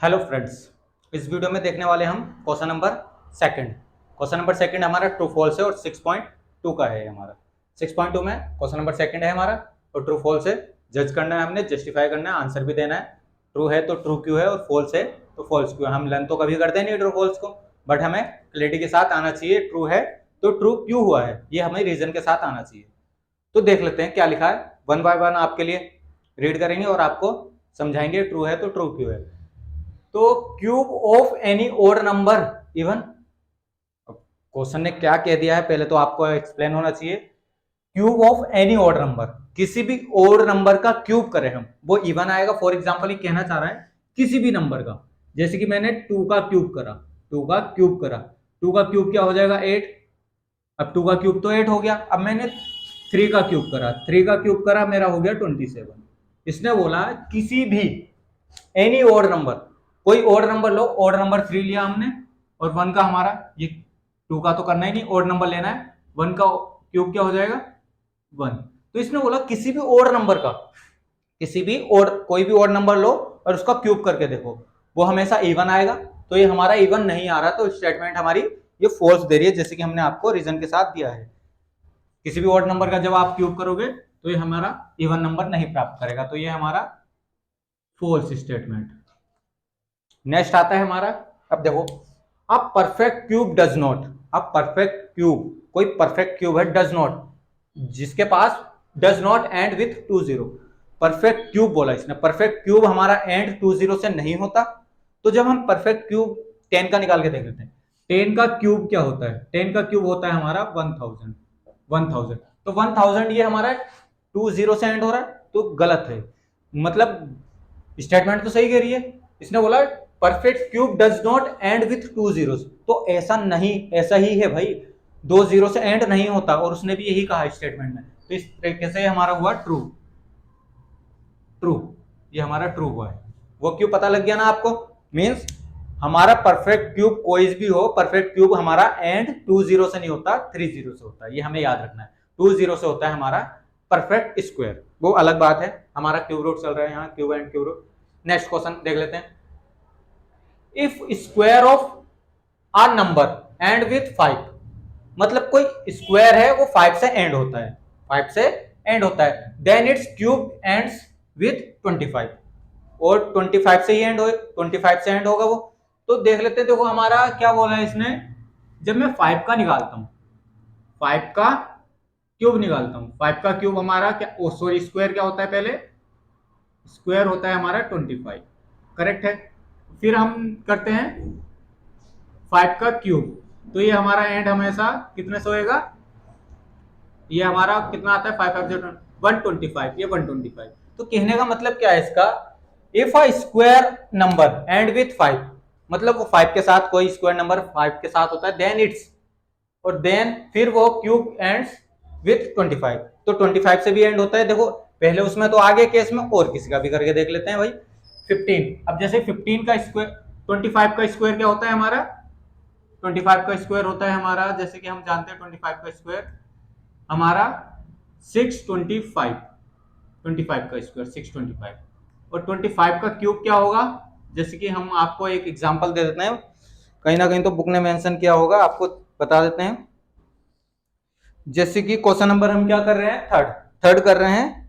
Hello friends, इस video में देखने वाले हम question number second. Question number second हमारा ट्रू फॉल्स है और 6.2 का है हमारा। 6.2 में क्वेश्चन नंबर सेकंड है हमारा और ट्रू फॉल्स है। जज करना है हमने, जस्टिफाई करना है, आंसर भी देना है। ट्रू है तो ट्रू क्यों है और फॉल्स है तो फॉल्स क्यों है। हम लन तो कभी करते नहीं ट्रू फॉल्स को, बट हमें क्लैरिटी के साथ आना चाहिए। ट्रू है तो ट्रू क्यों हुआ है, ये हमें रीजन के साथ आना चाहिए। तो देख लेते हैं क्या लिखा है। वन बाय वन आपके लिए रीड करेंगे और आपको समझाएंगे ट्रू है तो ट्रू क्यों है। तो cube of any odd number even, question ने क्या कह दिया है पहले तो आपको एक्सप्लेन होना चाहिए। Cube of any odd number, किसी भी ओड नंबर का क्यूब करें हम, वो इवन आएगा। फॉर एग्जांपल ये कहना चाह रहा है किसी भी नंबर का, जैसे कि मैंने 2 का क्यूब करा, 2 का क्यूब करा, 2 का क्यूब क्या हो जाएगा 8। अब 2 का क्यूब तो 8 हो गया। अब मैंने 3 का क्यूब करा, 3 का क्यूब करा, मेरा हो गया 27। इसने बोला किसी भी एनी ओड नंबर, कोई ओड नंबर लो। ओड नंबर 3 लिया हमने और 1 का हमारा, ये 2 का तो करना ही नहीं, ओड नंबर लेना है। 1 का क्यूब क्या हो जाएगा 1। तो इसने बोला किसी भी ओड नंबर का, किसी भी ओड, कोई भी ओड नंबर लो और उसका क्यूब करके देखो, वो हमेशा इवन आएगा। तो ये हमारा इवन नहीं आ रहा, तो स्टेटमेंट हमारी ये फॉल्स दे रही है, जैसे कि हमने आपको रीजन के साथ दिया है। किसी भी ओड नंबर का जब आप क्यूब करोगे तो ये हमारा इवन नंबर नहीं प्राप्त करेगा, तो ये हमारा फॉल्स स्टेटमेंट। नेक्स्ट आता है हमारा, अब देखो, a perfect cube does not, a perfect cube, कोई परफेक्ट क्यूब है, डज नॉट, जिसके पास does not end with 2 0। Perfect cube बोला इसने, परफेक्ट क्यूब हमारा एंड 2 0 से नहीं होता। तो जब हम परफेक्ट क्यूब 10 का निकाल के देख लेते हैं, 10 का क्यूब क्या होता है, 10 का क्यूब होता है हमारा 1000। 1000 तो 1000 ये हमारा 2 0 से एंड हो रहा है, तो गलत है। मतलब स्टेटमेंट तो सही कह रही है, इसने बोला perfect cube does not end with 2 zeros, तो ऐसा नहीं, ऐसा ही है भाई, 2 जीरो से एंड नहीं होता, और उसने भी यही कहा स्टेटमेंट में। तो इस तरीके से हमारा हुआ ट्रू। ट्रू, ये हमारा ट्रू हुआ है। वो क्यों पता लग गया ना आपको, मींस हमारा परफेक्ट क्यूब कोई भी हो, परफेक्ट क्यूब हमारा एंड 2 जीरो से नहीं होता, 3 जीरो से होता है, ये हमें याद रखना है। 2 जीरो से होता है हमारा परफेक्ट स्क्वायर, वो अलग बात है। हमारा क्यूब रूट चल रहा है यहाँ, cube and cube root. Next question देख लेते हैं। If square of a number end with 5, मतलब कोई स्क्वायर है वो 5 से एंड होता है, 5 से एंड होता है, then its cube ends with 25, और 25 से ही एंड हो, 25 से एंड होगा वो। तो देख लेते हैं, देखो हमारा क्या बोला है इसने, जब मैं 5 का निकालता हूं, 5 का क्यूब निकालता हूं, 5 का क्यूब हमारा क्या, ओ सॉरी, स्क्वायर क्या होता है, पहले स्क्वायर होता है हमारा 25, करेक्ट है। फिर हम करते हैं 5 का क्यूब, तो ये हमारा एंड हमेशा कितने से होएगा, ये हमारा कितना आता है 5 125, ये 125। तो कहने का मतलब क्या है इसका, if a square number end with 5, मतलब वो 5 के साथ, कोई स्क्वायर नंबर 5 के साथ होता है, देन इट्स, और देन फिर वो क्यूब एंड्स विथ 25, तो 25 से भी एंड होता है। देखो पहले उसमें तो आगे केस में और किसी का भी करके देख लेते हैं भाई। 15, अब जैसे 15 का स्क्वायर, 25 का स्क्वायर क्या होता है हमारा, 25 का स्क्वायर होता है हमारा, जैसे कि हम जानते हैं 25 का स्क्वायर हमारा 625, 25 का स्क्वायर 625, और 25 का क्यूब क्या होगा, जैसे कि हम आपको एक एग्जांपल दे देते हैं, कहीं ना कहीं तो बुक ने मेंशन किया होगा, आपको बता देते हैं। जैसे कि क्वेश्चन नंबर हम क्या कर रहे हैं, थर्ड, थर्ड कर रहे हैं।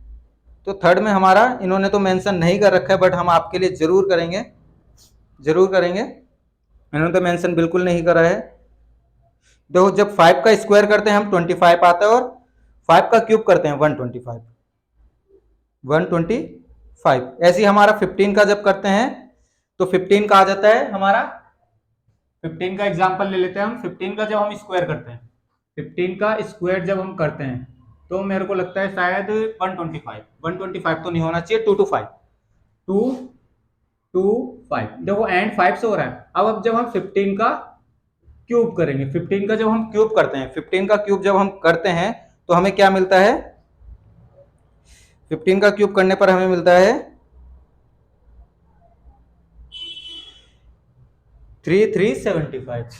तो थर्ड में हमारा इन्होंने तो मेंशन नहीं कर रखा है, बट हम आपके लिए जरूर करेंगे, जरूर करेंगे। इन्होंने तो मेंशन बिल्कुल नहीं करा है। देखो जब 5 का स्क्वायर करते हैं हम 25 आता है, और 5 का क्यूब करते हैं 125, 125। ऐसे ही हमारा 15 का जब करते हैं तो 15 का आ जाता है हमारा, 15 का एग्जांपल ले लेते हैं हम। 15 का जब हम स्क्वायर करते हैं, 15 का स्क्वायर जब हम करते हैं, तो मेरे को लगता है शायद 125, 125 तो नहीं होना चाहिए, 225, 225। देखो एंड 5 से हो रहा है। अब जब हम 15 का क्यूब करेंगे, 15 का जब हम क्यूब करते हैं, 15 का क्यूब जब हम करते हैं तो हमें क्या मिलता है, 15 का क्यूब करने पर हमें मिलता है 3375,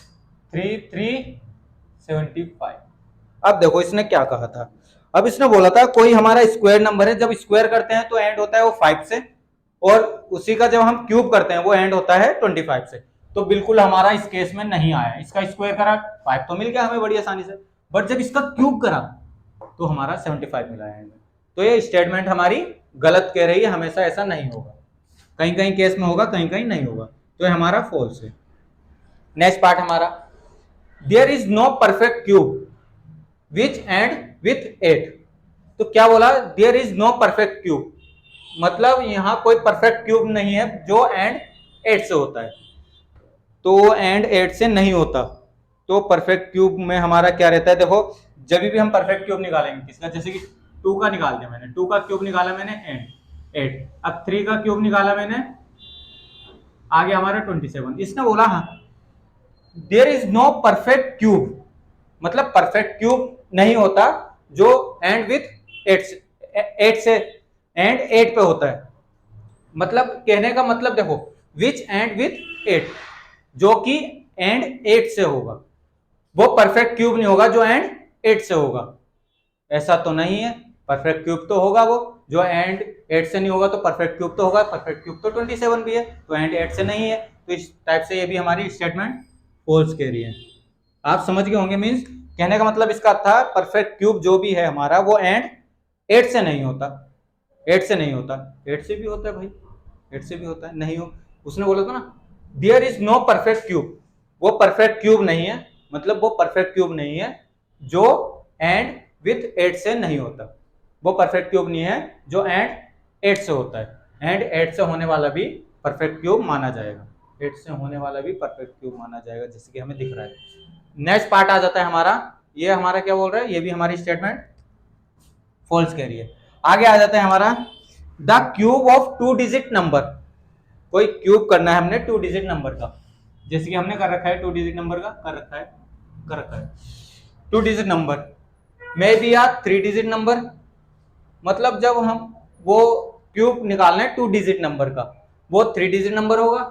3375। अब देखो इसने क्या कहा था, अब इसने बोला था कोई हमारा स्क्वायर नंबर है, जब स्क्वायर करते हैं तो एंड होता है वो 5 से, और उसी का जब हम क्यूब करते हैं वो एंड होता है 25 से। तो बिल्कुल हमारा इस केस में नहीं आया। इसका स्क्वायर करा 5 तो मिल गया हमें बड़ी आसानी से, बट जब इसका क्यूब करा तो हमारा 75 मिला है। तो ये स्टेटमेंट हमारी गलत कह रही है, हमेशा ऐसा नहीं होगा, कहीं कहीं केस में होगा, कहीं कहीं नहीं होगा। तो ये हमारा फॉल्स है। नेक्स्ट पार्ट हमारा, there is no perfect cube which end with 8। तो क्या बोला, there is no perfect cube, मतलब यहां कोई परफेक्ट क्यूब नहीं है जो एंड 8 से होता है। तो एंड 8 से नहीं होता, तो परफेक्ट क्यूब में हमारा क्या रहता है, देखो जब भी हम परफेक्ट क्यूब निकालेंगे किसका, जैसे कि 2 का निकाल दिया मैंने, 2 का क्यूब निकाला मैंने एंड 8, अब 3 का क्यूब निकाला मैंने, आगे हमारा 27। इसने बोला हाँ there is no perfect cube, मतलब परफेक्ट क्यूब नहीं होता जो एंड विथ 8 से एंड 8 पे होता है। मतलब कहने का मतलब देखो, विच एंड विथ 8, जो कि एंड 8 से होगा, वो परफेक्ट क्यूब नहीं होगा जो एंड 8 से होगा। ऐसा तो नहीं है, परफेक्ट क्यूब तो होगा वो, जो एंड 8 से नहीं होगा तो परफेक्ट क्यूब तो होगा। परफेक्ट क्यूब तो 27 भी है, तो एंड 8 से नहीं है। तो इस टाइप से ये भी हमारी स्टेटमेंट फॉल्स कह रही है। आप समझ गए होंगे, मीन्स कहने का मतलब इसका था परफेक्ट क्यूब जो भी है हमारा वो एंड 8 से नहीं होता, 8 से नहीं होता। 8 से भी होता है भाई, 8 से भी होता है, नहीं हो। उसने बोला था ना there is no perfect cube, वो परफेक्ट क्यूब नहीं है, मतलब वो परफेक्ट क्यूब नहीं है जो एंड विथ 8 से नहीं होता। वो परफेक्ट क्यूब नहीं है जो एंड 8 से होता है। एंड 8 से होने वाला भी परफेक्ट क्यूब माना जाएगा, 8 से होने वाला भी परफेक्ट क्यूब माना जाएगा, जैसे कि हमें दिख रहा है। नेक्स्ट पार्ट आ जाता है हमारा, ये हमारा क्या बोल रहा है, ये भी हमारी स्टेटमेंट फॉल्स कह रही है। आगे आ जाता है हमारा, the cube of 2 digit number. कोई क्यूब करना है हमने 2 डिजिट नंबर का, जैसे कि हमने कर रखा है 2 डिजिट नंबर का, कर रखा है 2 डिजिट नंबर में भी या 3 डिजिट नंबर। मतलब जब हम वो क्यूब निकालना है 2 डिजिट नंबर का, वो 3 डिजिट नंबर होगा,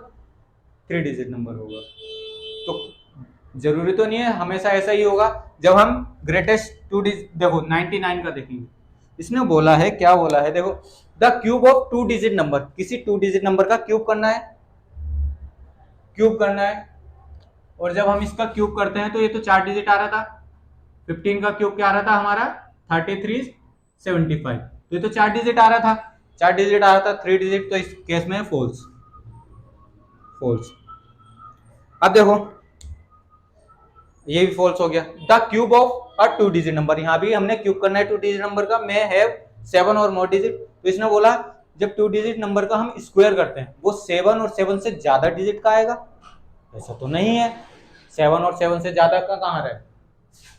3 डिजिट नंबर होगा। तो जरूरी तो नहीं है हमेशा ऐसा ही होगा। जब हम ग्रेटेस्ट 2 डिजिट, देखो 99 का देखेंगे, इसने बोला है, क्या बोला है, देखो the cube of 2 digit number, किसी 2 डिजिट नंबर का क्यूब करना है, क्यूब करना है। और जब हम इसका क्यूब करते हैं तो ये तो 4 डिजिट आ रहा था, 15 का क्यूब क्या आ रहा था हमारा 3375, तो ये तो 4 डिजिट आ रहा था, 4 डिजिट आ रहा था, 3 डिजिट, तो इस केस में फॉल्स, फॉल्स। अब देखो ये भी फॉल्स हो गया। The cube of a 2 digit number, यहां भी हमने क्यूब करना है 2 डिजिट नंबर का, में है 7 और मोर डिजिट। तो इसने बोला जब 2 डिजिट नंबर का हम स्क्वायर करते हैं वो 7 और 7 से ज्यादा डिजिट का आएगा। ऐसा तो नहीं है, 7 और 7 से ज्यादा का कहाँ आ रहा है,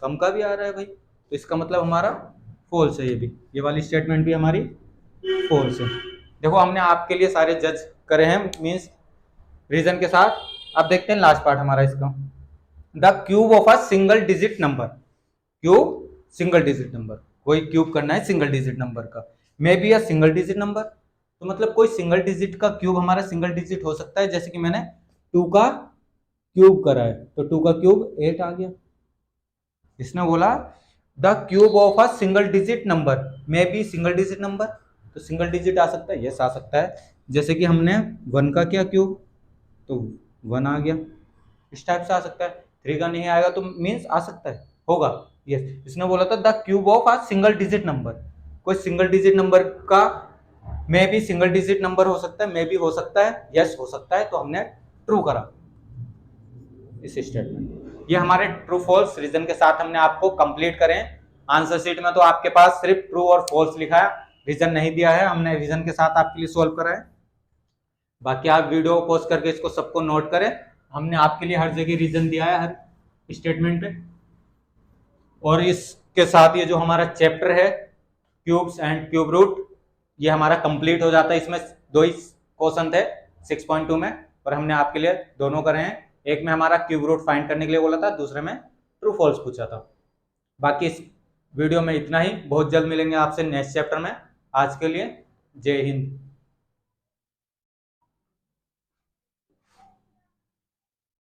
कम का भी आ रहा है भाई। तो इसका मतलब हमारा फॉल्स है, ये वाली स्टेटमेंट भी हमारी फॉल्स है। देखो हमने आपके लिए सारे जज करे हैं, मीन्स रीजन के साथ। अब देखते हैं लास्ट पार्ट हमारा इसका, the cube of a single digit number. Cube single digit number, कोई क्यूब करना है सिंगल डिजिट नंबर का, may be a single digit number. तो मतलब कोई सिंगल डिजिट का क्यूब हमारा सिंगल डिजिट हो सकता है, जैसे कि मैंने 2 का क्यूब करा है तो 2 का क्यूब 8 आ गया। इसने बोला the cube of a single digit number may be single digit number, तो सिंगल डिजिट आ सकता है, यस आ सकता है। जैसे कि हमने 1 का किया क्यूब तो 1 आ गया, इस टाइप से आ सकता है। 3 का नहीं आएगा तो मीन्स आ सकता है, होगा, यस। इसने बोला था the cube of a single digit number, कोई सिंगल डिजिट नंबर का may be single digit number हो सकता है, मे बी हो सकता है, यस हो सकता है, तो हमने ट्रू करा इस स्टेटमेंट। ये हमारे ट्रू फॉल्स रीजन के साथ हमने आपको कंप्लीट करें। आंसर शीट में तो आपके पास सिर्फ ट्रू और फॉल्स लिखा है, रीजन नहीं दिया है, हमने रीजन के साथ आपके लिए सोल्व करा है। बाकी आप वीडियो को पॉज करके इसको सबको नोट करें, हमने आपके लिए हर जगह रीजन दिया है हर स्टेटमेंट पे। और इसके साथ ये जो हमारा चैप्टर है क्यूब्स एंड क्यूब रूट, ये हमारा कंप्लीट हो जाता है। इसमें 2 ही क्वेश्चन थे 6.2 में, और हमने आपके लिए दोनों करे हैं। एक में हमारा क्यूब रूट फाइंड करने के लिए बोला था, दूसरे में ट्रू फॉल्स पूछा था। बाकी इस वीडियो में इतना ही, बहुत जल्द मिलेंगे आपसे नेक्स्ट चैप्टर में। आज के लिए जय हिंद।